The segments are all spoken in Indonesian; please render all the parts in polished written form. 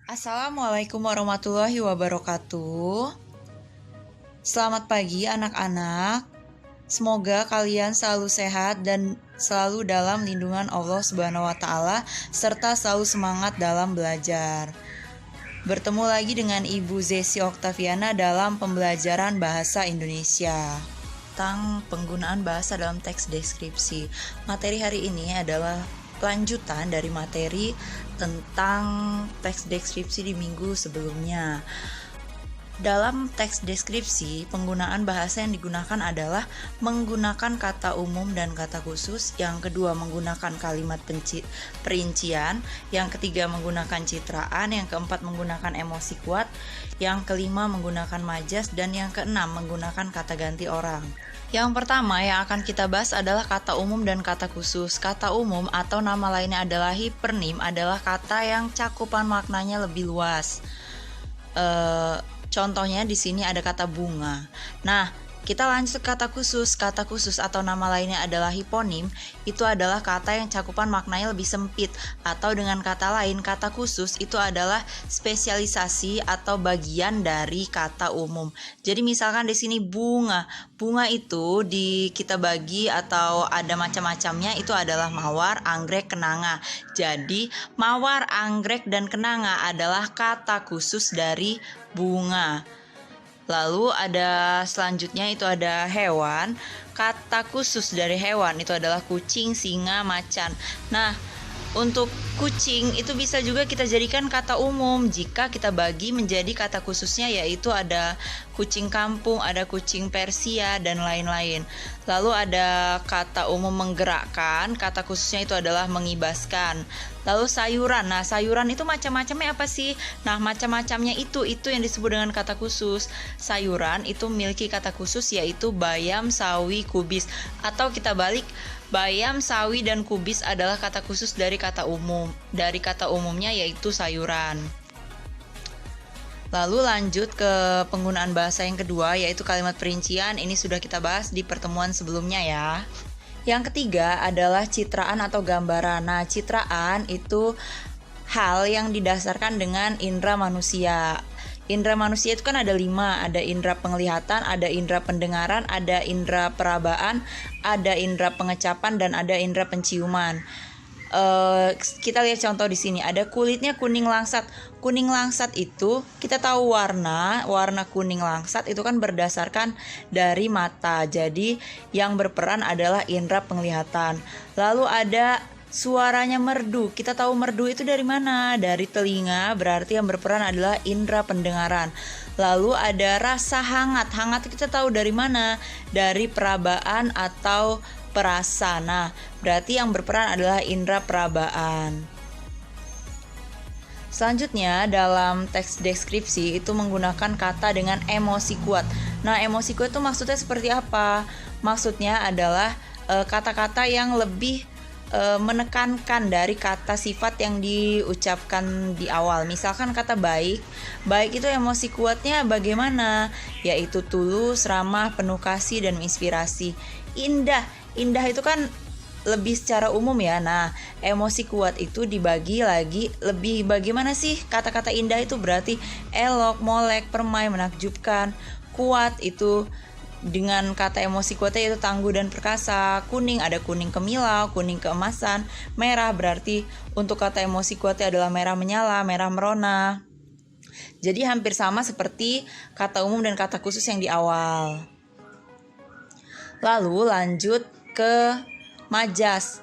Assalamualaikum warahmatullahi wabarakatuh. Selamat pagi anak-anak. Semoga kalian selalu sehat dan selalu dalam lindungan Allah Subhanahu wa taala serta selalu semangat dalam belajar. Bertemu lagi dengan Ibu Zesi Oktaviana dalam pembelajaran bahasa Indonesia tentang penggunaan bahasa dalam teks deskripsi. Materi hari ini adalah lanjutan dari materi tentang teks deskripsi di minggu sebelumnya. Dalam teks deskripsi, penggunaan bahasa yang digunakan adalah menggunakan kata umum dan kata khusus. Yang kedua, menggunakan kalimat perincian. Yang ketiga, menggunakan citraan. Yang keempat, menggunakan emosi kuat. Yang kelima, menggunakan majas. Dan yang keenam, menggunakan kata ganti orang. Yang pertama yang akan kita bahas adalah kata umum dan kata khusus. Kata umum atau nama lainnya adalah hipernim adalah kata yang cakupan maknanya lebih luas. Contohnya di sini ada kata bunga. Nah, kita lanjut ke kata khusus. Kata khusus atau nama lainnya adalah hiponim. Itu adalah kata yang cakupan maknanya lebih sempit. Atau dengan kata lain, kata khusus itu adalah spesialisasi atau bagian dari kata umum. Jadi misalkan di sini bunga. Bunga itu kita bagi atau ada macam-macamnya, itu adalah mawar, anggrek, kenanga. Jadi mawar, anggrek, dan kenanga adalah kata khusus dari bunga. Lalu ada selanjutnya itu ada hewan. Kata khusus dari hewan itu adalah kucing, singa, macan. Nah, untuk kucing itu bisa juga kita jadikan kata umum jika kita bagi menjadi kata khususnya, yaitu ada kucing kampung, ada kucing Persia, dan lain-lain. Lalu ada kata umum menggerakkan, kata khususnya itu adalah mengibaskan. Lalu sayuran. Nah, sayuran itu macam-macamnya apa sih? Nah, macam-macamnya itu yang disebut dengan kata khusus. Sayuran itu memiliki kata khusus yaitu bayam, sawi, kubis. Atau kita balik, bayam, sawi, dan kubis adalah kata khusus dari kata umum. Dari kata umumnya yaitu sayuran. Lalu lanjut ke penggunaan bahasa yang kedua yaitu kalimat perincian. Ini sudah kita bahas di pertemuan sebelumnya ya. Yang ketiga adalah citraan atau gambaran. Nah, citraan itu hal yang didasarkan dengan indera manusia. Indera manusia itu kan ada 5, ada indera penglihatan, ada indera pendengaran, ada indera perabaan, ada indera pengecapan, dan ada indera penciuman. Kita lihat contoh di sini, ada kulitnya kuning langsat. Kuning langsat itu kita tahu warna kuning langsat itu kan berdasarkan dari mata. Jadi yang berperan adalah indera penglihatan. Lalu ada suaranya merdu. Kita tahu merdu itu dari mana? Dari telinga, berarti yang berperan adalah indera pendengaran. Lalu ada rasa hangat. Hangat kita tahu dari mana? Dari perabaan atau perasa. Nah, berarti yang berperan adalah indera perabaan. Selanjutnya dalam teks deskripsi itu menggunakan kata dengan emosi kuat. Nah, emosi kuat itu maksudnya seperti apa? Maksudnya adalah kata-kata yang lebih menekankan dari kata sifat yang diucapkan di awal. Misalkan kata baik. Baik itu emosi kuatnya bagaimana? Yaitu tulus, ramah, penuh kasih, dan menginspirasi. Indah itu kan lebih secara umum ya. Nah, emosi kuat itu dibagi lagi lebih bagaimana sih? Kata-kata indah itu berarti elok, molek, permai, menakjubkan. Kuat itu dengan kata emosi kuatnya yaitu tangguh dan perkasa. Kuning ada kuning kemilau, kuning keemasan. Merah berarti untuk kata emosi kuatnya adalah merah menyala, merah merona. Jadi hampir sama seperti kata umum dan kata khusus yang di awal. Lalu lanjut ke majas.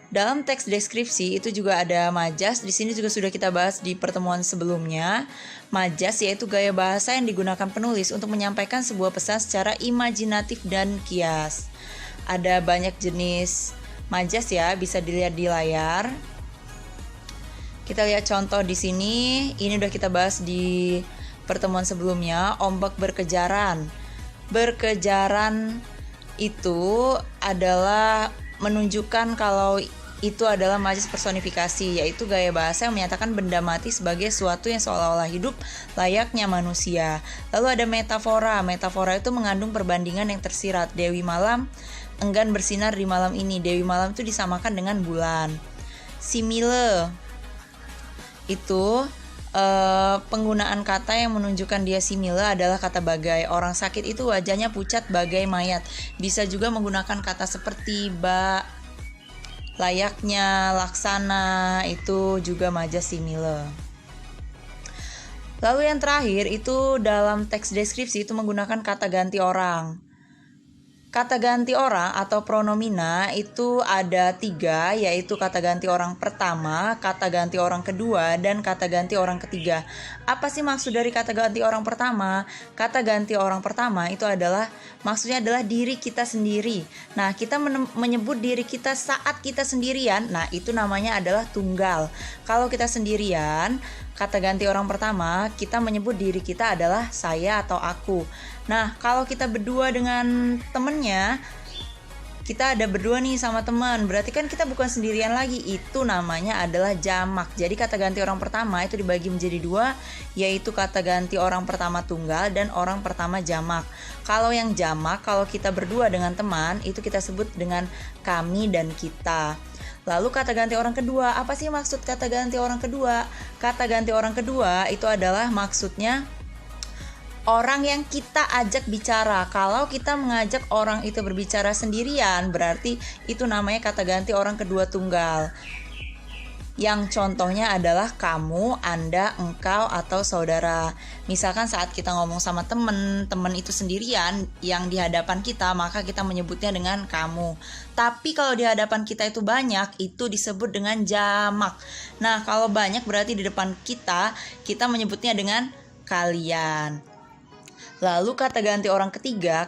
Dalam teks deskripsi itu juga ada majas. Di sini juga sudah kita bahas di pertemuan sebelumnya. Majas yaitu gaya bahasa yang digunakan penulis untuk menyampaikan sebuah pesan secara imajinatif dan kias. Ada banyak jenis majas ya, bisa dilihat di layar. Kita lihat contoh di sini. Ini udah kita bahas di pertemuan sebelumnya. Ombak berkejaran. Berkejaran itu adalah menunjukkan kalau itu adalah majas personifikasi, yaitu gaya bahasa yang menyatakan benda mati sebagai sesuatu yang seolah-olah hidup layaknya manusia. Lalu ada metafora. Metafora itu mengandung perbandingan yang tersirat. Dewi malam enggan bersinar di malam ini. Dewi malam itu disamakan dengan bulan. Simile itu penggunaan kata yang menunjukkan dia simile adalah kata bagai. Orang sakit itu wajahnya pucat bagai mayat. Bisa juga menggunakan kata seperti, bak, layaknya, laksana, itu juga majas simile. Lalu yang terakhir itu dalam teks deskripsi itu menggunakan kata ganti orang. Kata ganti orang atau pronomina itu ada 3, yaitu kata ganti orang pertama, kata ganti orang kedua, dan kata ganti orang ketiga. Apa sih maksud dari kata ganti orang pertama? Kata ganti orang pertama itu adalah, maksudnya adalah diri kita sendiri. Nah, kita menyebut diri kita saat kita sendirian, nah itu namanya adalah tunggal. Kalau kita sendirian, kata ganti orang pertama, kita menyebut diri kita adalah saya atau aku. Nah, kalau kita berdua dengan temennya, kita ada berdua nih sama teman, berarti kan kita bukan sendirian lagi, itu namanya adalah jamak. Jadi kata ganti orang pertama itu dibagi menjadi 2, yaitu kata ganti orang pertama tunggal dan orang pertama jamak. Kalau yang jamak, kalau kita berdua dengan teman, itu kita sebut dengan kami dan kita. Lalu kata ganti orang kedua, apa sih maksud kata ganti orang kedua? Kata ganti orang kedua itu adalah maksudnya orang yang kita ajak bicara. Kalau kita mengajak orang itu berbicara sendirian, berarti itu namanya kata ganti orang kedua tunggal. Yang contohnya adalah kamu, Anda, engkau, atau saudara. Misalkan saat kita ngomong sama teman itu sendirian yang di hadapan kita, maka kita menyebutnya dengan kamu. Tapi kalau di hadapan kita itu banyak, itu disebut dengan jamak. Nah, kalau banyak berarti di depan kita menyebutnya dengan kalian. Lalu kata ganti orang ketiga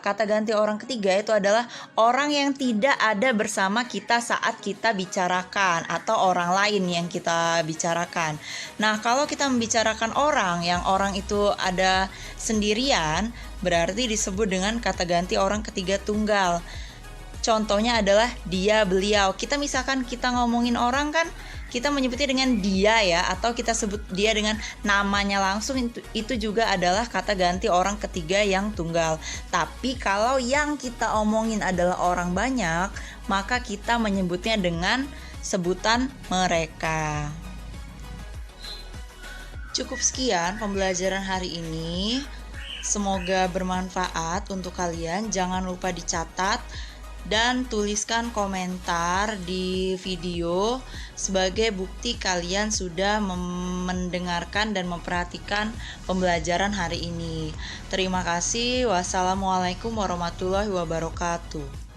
itu adalah orang yang tidak ada bersama kita saat kita bicarakan atau orang lain yang kita bicarakan. Nah, kalau kita membicarakan orang yang orang itu ada sendirian, berarti disebut dengan kata ganti orang ketiga tunggal. Contohnya adalah dia, beliau. Misalkan kita ngomongin orang kan, kita menyebutnya dengan dia ya, atau kita sebut dia dengan namanya langsung, itu juga adalah kata ganti orang ketiga yang tunggal. Tapi kalau yang kita omongin adalah orang banyak, maka kita menyebutnya dengan sebutan mereka. Cukup sekian pembelajaran hari ini. Semoga bermanfaat untuk kalian. Jangan lupa dicatat dan tuliskan komentar di video sebagai bukti kalian sudah mendengarkan dan memperhatikan pembelajaran hari ini. Terima kasih. Wassalamualaikum warahmatullahi wabarakatuh.